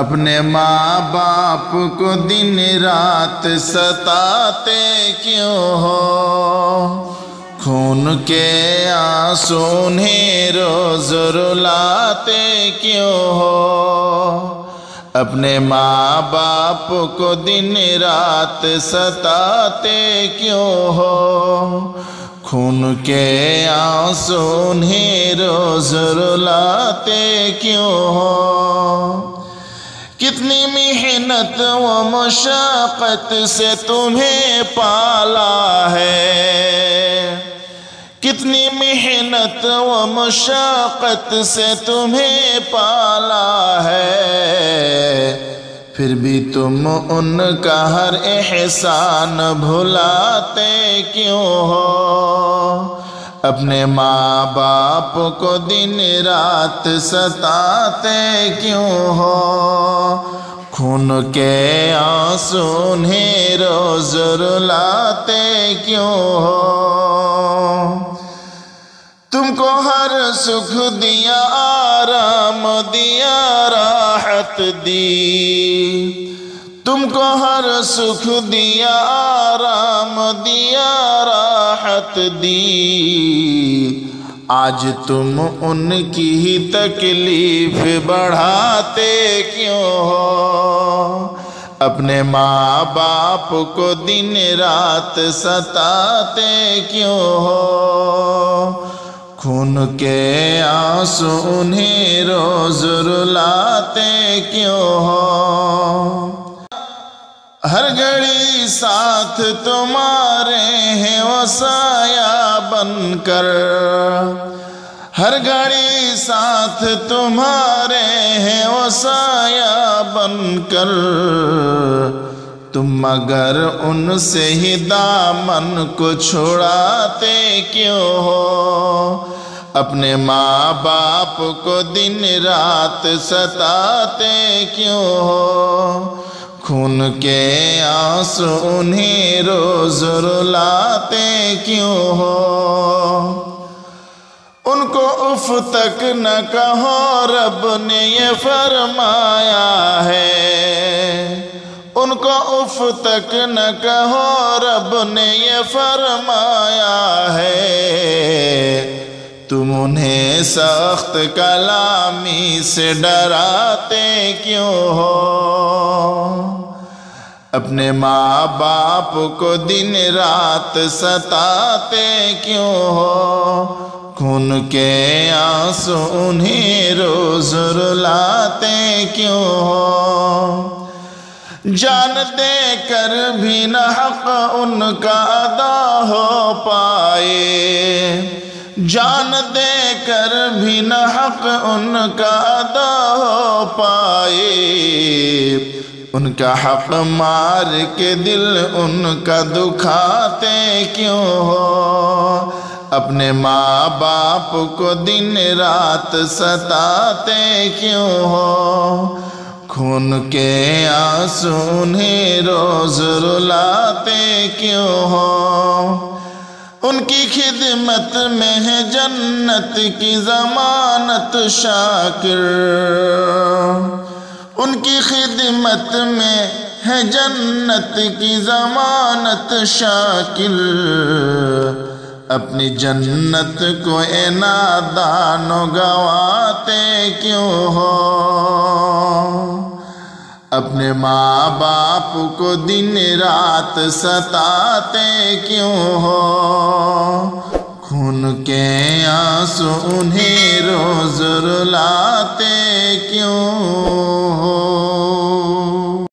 اپنے ماں باپ کو دن رات ستاتے کیوں ہو؟ خون کے آنسو انہیں روز رلاتے کیوں ہو؟ اپنے ماں باپ کو دن رات ستاتے کیوں ہو؟ خون کے آنسو انہیں روز رلاتے کیوں ہو؟ کتنی محنت و مشقت سے تمہیں پالا ہے، کتنی محنت و مشقت سے تمہیں پالا ہے، پھر بھی تم ان کا ہر احسان بھلاتے کیوں ہو؟ اپنے ماں باپ کو دن رات ستاتے کیوں ہو؟ خون کے آنسو انہیں روز رلاتے کیوں ہو؟ تم کو ہر سکھ دیا، آرام دیا، راحت دی، تم کو ہر سکھ دیا، آرام دیا، راحت دی، آج تم ان کی ہی تکلیف بڑھاتے کیوں ہو؟ اپنے ماں باپ کو دن رات ستاتے کیوں ہو؟ خون کے آنسو انہیں روز رلاتے کیوں ہو؟ ہر گھڑی ساتھ تمہارے ہیں وہ سایہ بن کر، ہر گھڑی ساتھ تمہارے ہیں وہ سایہ بن کر، تم مگر ان سے ہی دامن کو چھڑاتے کیوں ہو؟ اپنے ماں باپ کو دن رات ستاتے کیوں ہو؟ خون کے آنسو انہیں روز رلاتے کیوں ہو؟ ان کو اف تک نہ کہو، رب نے یہ فرمایا ہے، ان کو اف تک نہ کہو، رب نے یہ فرمایا ہے، تم انہیں سخت کلامی سے ڈراتے کیوں ہو؟ اپنے ماں باپ کو دن رات ستاتے کیوں ہو؟ خون کے آنسو انہیں روز رلاتے کیوں ہو؟ جان دے کر بھی نہ حق ان کا ادا ہو پائے، جان دے کر بھی نہ حق ان کا ادا ہو پائے، ان کا حق مار کے دل ان کا دکھاتے کیوں ہو؟ اپنے ماں باپ کو دن رات ستاتے کیوں ہو؟ خون کے آنسو انہیں روز رلاتے کیوں ہو؟ ان کی خدمت میں ہے جنت کی ضمانت شاکر، ان کی خدمت میں ہے جنت کی ضمانت شاکر، اپنی جنت کو اے نادانو گواتے کیوں ہو؟ اپنے ماں باپ کو دن رات ستاتے کیوں ہو؟ خون کے آنسو انہیں روز رلاتے